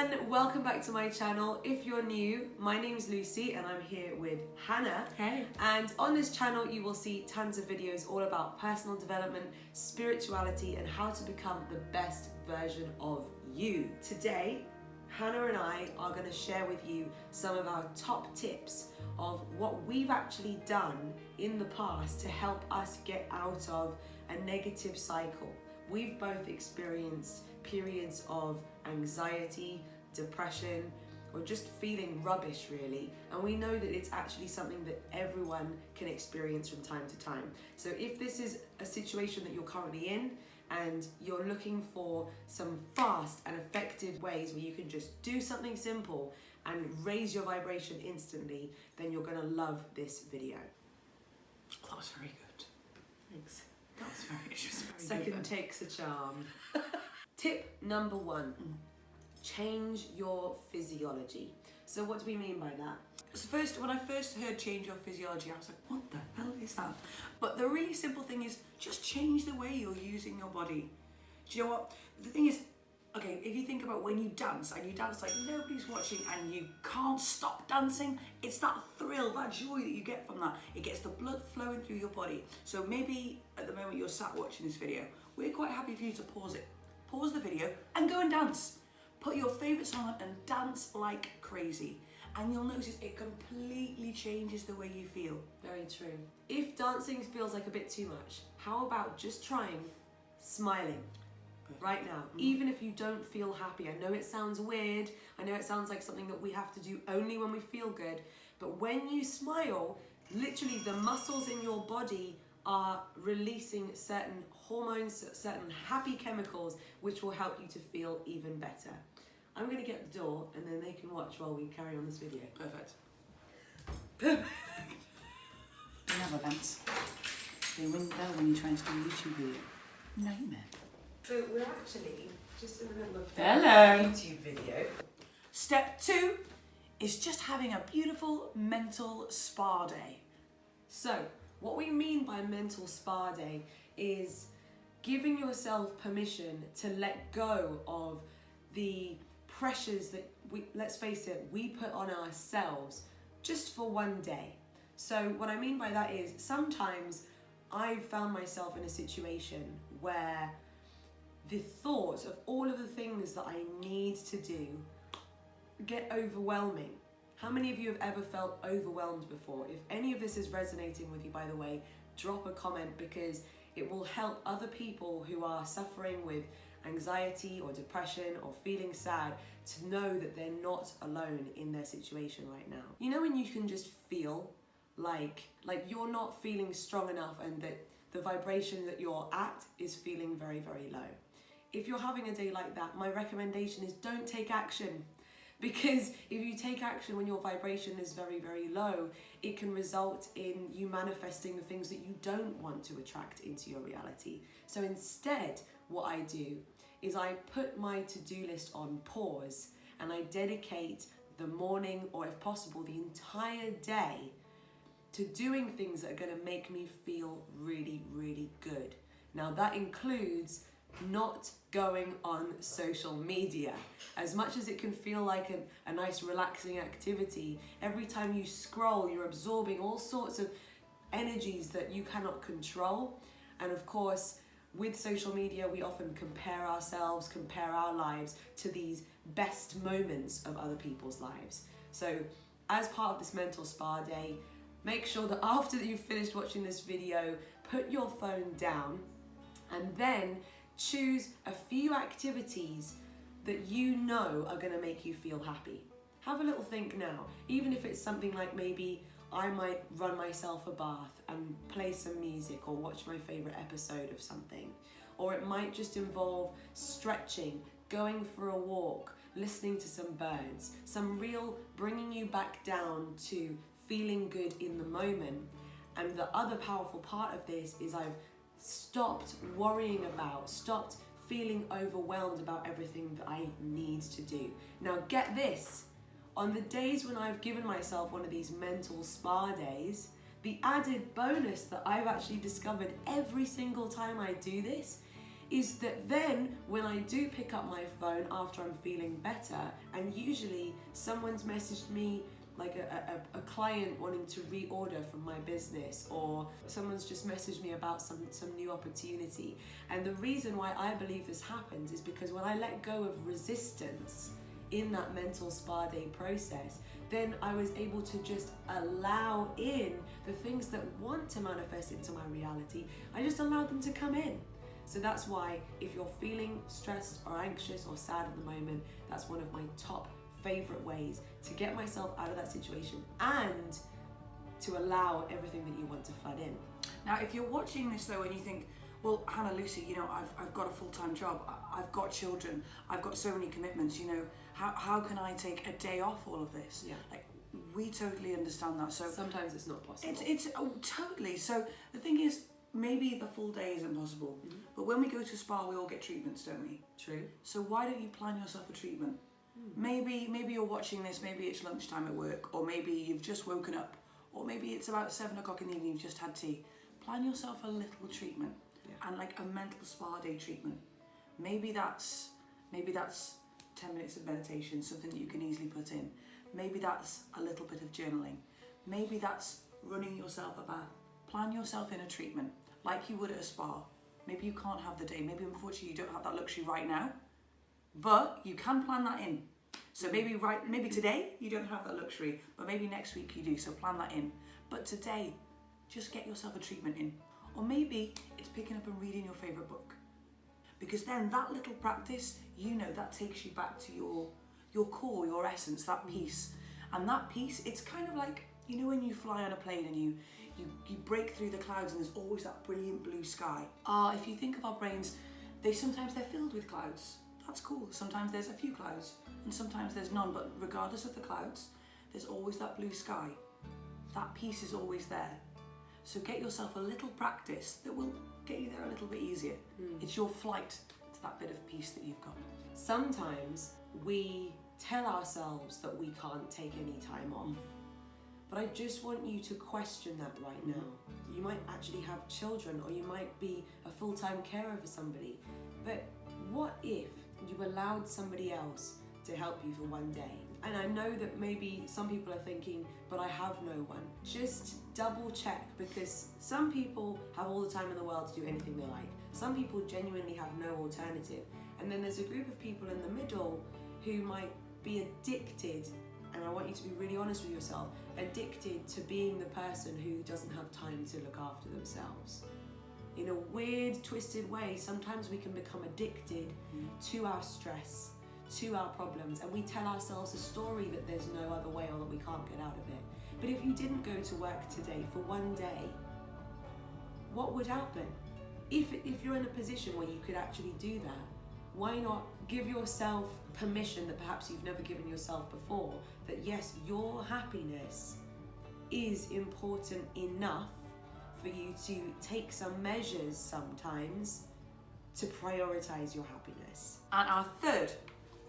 everyone, welcome back to my channel. If you're new, my name's Lucy and I'm here with Hannah. Hey. And on this channel you will see tons of videos all about personal development, spirituality and how to become the best version of you. Today, Hannah and I are going to share with you some of our top tips of what we've actually done in the past to help us get out of a negative cycle. We've both experienced periods of anxiety, depression, or just feeling rubbish really, and we know that it's actually something that everyone can experience from time to time. So if this is a situation that you're currently in and you're looking for some fast and effective ways where you can just do something simple and raise your vibration instantly, then you're going to love this video. That was very good. Thanks. That was very Second good. takes a charm. Tip number one, change your physiology. So what do we mean by that? So first, when I first heard change your physiology, I was like, what the hell is that? But the really simple thing is just change the way you're using your body. Do you know what? The thing is, okay, if you think about when you dance and you dance like nobody's watching and you can't stop dancing, it's that thrill, that joy that you get from that. It gets the blood flowing through your body. So maybe at the moment you're sat watching this video, we're quite happy for you to pause it. Pause the video and go and dance. Put your favourite song on and dance like crazy. And you'll notice it completely changes the way you feel. Very true. If dancing feels like a bit too much, how about just trying smiling right now? Even if you don't feel happy. I know it sounds weird. I know it sounds like something that we have to do only when we feel good. But when you smile, literally the muscles in your body are releasing certain hormones, certain happy chemicals, which will help you to feel even better. I'm going to get the door and then they can watch while we carry on this video. Perfect. Perfect. We have events. They ring the bell when you're trying to do a YouTube video. Name it. So we're actually just in the middle of a Hello. YouTube video. Step 2 is just having a beautiful mental spa day. So what we mean by mental spa day is giving yourself permission to let go of the pressures that let's face it, we put on ourselves just for one day. So what I mean by that is sometimes I've found myself in a situation where the thought of all of the things that I need to do get overwhelming. How many of you have ever felt overwhelmed before? If any of this is resonating with you, by the way, drop a comment because it will help other people who are suffering with anxiety or depression or feeling sad to know that they're not alone in their situation right now. You know when you can just feel like you're not feeling strong enough and that the vibration that you're at is feeling very, very low. If you're having a day like that, my recommendation is don't take action. Because if you take action when your vibration is very, very low, it can result in you manifesting the things that you don't want to attract into your reality. So instead, what I do is I put my to-do list on pause and I dedicate the morning, or if possible, the entire day to doing things that are going to make me feel really, really good. Now that includes not going on social media. As much as it can feel like a nice relaxing activity, every time you scroll you're absorbing all sorts of energies that you cannot control. And of course with social media we often compare ourselves, compare our lives to these best moments of other people's lives. So as part of this mental spa day, make sure that after you've finished watching this video, put your phone down and then choose a few activities that you know are going to make you feel happy. Have a little think now, even if it's something like maybe I might run myself a bath and play some music or watch my favourite episode of something. Or it might just involve stretching, going for a walk, listening to some birds, some real bringing you back down to feeling good in the moment. And the other powerful part of this is I've stopped worrying about, stopped feeling overwhelmed about everything that I need to do. Now get this, on the days when I've given myself one of these mental spa days, the added bonus that I've actually discovered every single time I do this is that then when I do pick up my phone after I'm feeling better, and usually someone's messaged me, like a client wanting to reorder from my business, or someone's just messaged me about some new opportunity. And the reason why I believe this happens is because when I let go of resistance in that mental spa day process, then I was able to just allow in the things that want to manifest into my reality. I just allowed them to come in. So that's why if you're feeling stressed or anxious or sad at the moment, that's one of my top favorite ways to get myself out of that situation and to allow everything that you want to flood in. Now, if you're watching this though and you think, well, Hannah, Lucie, you know, I've got a full-time job, I've got children, I've got so many commitments, you know, how can I take a day off all of this? Yeah. Like, we totally understand that. So sometimes it's not possible. It's totally. So the thing is, maybe the full day isn't possible, but when we go to spa, we all get treatments, don't we? True. So why don't you plan yourself a treatment? Maybe you're watching this, maybe it's lunchtime at work, or maybe you've just woken up, or maybe it's about 7 o'clock in the evening, you've just had tea. Plan yourself a little treatment, and like a mental spa day treatment. Maybe that's 10 minutes of meditation, something that you can easily put in. Maybe that's a little bit of journaling. Maybe that's running yourself a bath. Plan yourself in a treatment, like you would at a spa. Maybe you can't have the day, maybe unfortunately you don't have that luxury right now, but you can plan that in. So maybe today you don't have that luxury, but maybe next week you do, so plan that in. But today, just get yourself a treatment in. Or maybe it's picking up and reading your favourite book. Because then that little practice, you know, that takes you back to your core, your essence, that peace. And that peace, it's kind of like, you know, when you fly on a plane and you break through the clouds and there's always that brilliant blue sky. If you think of our brains, they're filled with clouds. That's cool. Sometimes there's a few clouds and sometimes there's none, but regardless of the clouds, there's always that blue sky. That peace is always there. So get yourself a little practice that will get you there a little bit easier. It's your flight to that bit of peace that you've got. Sometimes we tell ourselves that we can't take any time off. But I just want you to question that right now. You might actually have children, or you might be a full-time carer for somebody. But what if you allowed somebody else to help you for one day? And I know that maybe some people are thinking, but I have no one. Just double check, because some people have all the time in the world to do anything they like. Some people genuinely have no alternative. And then there's a group of people in the middle who might be addicted, and I want you to be really honest with yourself, addicted to being the person who doesn't have time to look after themselves. In a weird, twisted way, sometimes we can become addicted to our stress, to our problems, and we tell ourselves a story that there's no other way or that we can't get out of it. But if you didn't go to work today for one day, what would happen? If you're in a position where you could actually do that, why not give yourself permission that perhaps you've never given yourself before, that yes, your happiness is important enough for you to take some measures sometimes to prioritize your happiness. And our third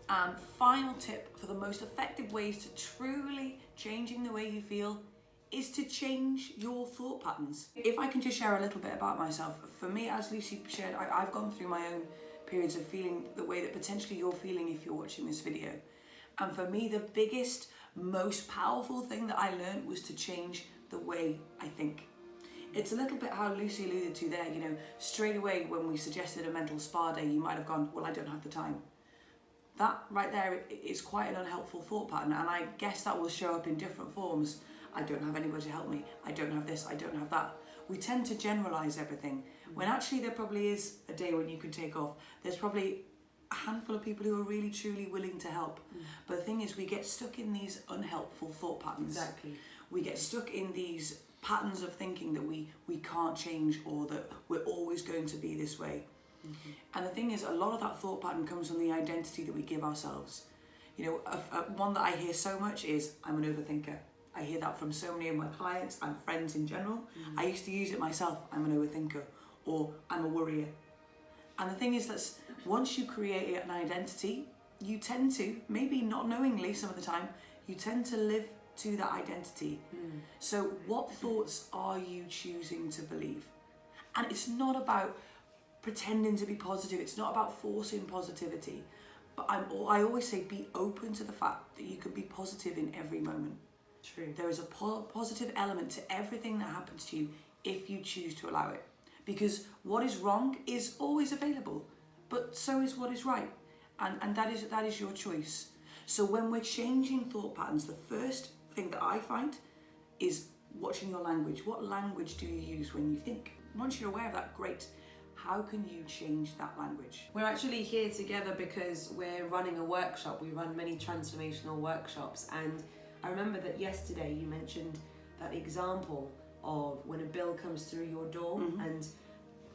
and final tip for the most effective ways to truly changing the way you feel is to change your thought patterns. If I can just share a little bit about myself. For me, as Lucie shared, I've gone through my own periods of feeling the way that potentially you're feeling if you're watching this video. And for me, the biggest, most powerful thing that I learned was to change the way I think. It's a little bit how Lucie alluded to there, you know, straight away when we suggested a mental spa day, you might have gone, well, I don't have the time. That right there is quite an unhelpful thought pattern, and I guess that will show up in different forms. I don't have anybody to help me, I don't have this, I don't have that. We tend to generalise everything, when actually there probably is a day when you can take off. There's probably a handful of people who are really truly willing to help. But the thing is, we get stuck in these unhelpful thought patterns. Exactly. We get stuck in these patterns of thinking that we can't change, or that we're always going to be this way. And the thing is, a lot of that thought pattern comes from the identity that we give ourselves. You know, one that I hear so much is, I'm an overthinker. I hear that from so many of my clients and friends in general. I used to use it myself, I'm an overthinker, or I'm a worrier. And the thing is that once you create an identity, you tend to, maybe not knowingly some of the time, you tend to live to that identity. So what thoughts are you choosing to believe? And it's not about pretending to be positive. It's not about forcing positivity. But I always say be open to the fact that you can be positive in every moment. True. There is a positive element to everything that happens to you if you choose to allow it. Because what is wrong is always available, but so is what is right. And that is your choice. So when we're changing thought patterns, the first thing that I find is watching your language. What language do you use when you think? Once you're aware of that, great. How can you change that language? We're actually here together because we're running a workshop. We run many transformational workshops, and I remember that yesterday you mentioned that example of when a bill comes through your door, and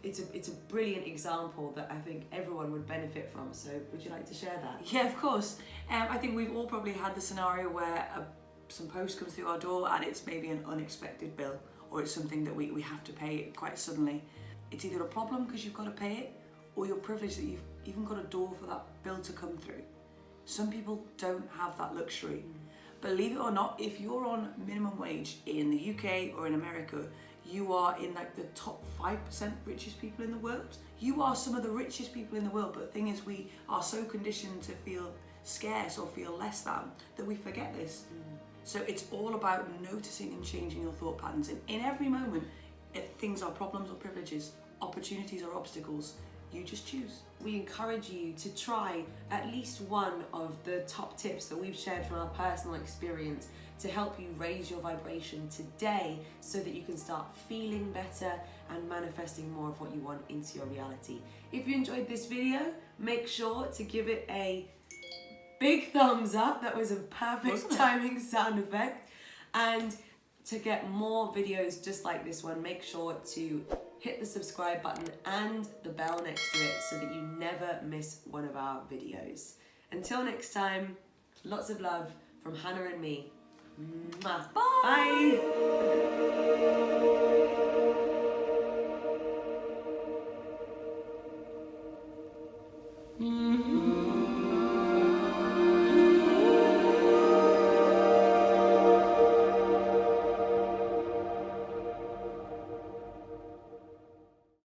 it's a brilliant example that I think everyone would benefit from. So would you like to share that? Yeah, of course. I think we've all probably had the scenario where some post comes through our door and it's maybe an unexpected bill, or it's something that we have to pay quite suddenly. It's either a problem because you've got to pay it, or you're privileged that you've even got a door for that bill to come through. Some people don't have that luxury. Believe it or not, if you're on minimum wage in the UK or in America, you are in like the top 5% richest people in the world. You are some of the richest people in the world, but the thing is we are so conditioned to feel scarce or feel less than that we forget this. So it's all about noticing and changing your thought patterns. And in every moment, if things are problems or privileges, opportunities or obstacles, you just choose. We encourage you to try at least one of the top tips that we've shared from our personal experience to help you raise your vibration today so that you can start feeling better and manifesting more of what you want into your reality. If you enjoyed this video, make sure to give it a big thumbs up. That was a perfect timing sound effect. And to get more videos just like this one, make sure to hit the subscribe button and the bell next to it so that you never miss one of our videos. Until next time, lots of love from Hannah and me. Mwah. Bye. Bye.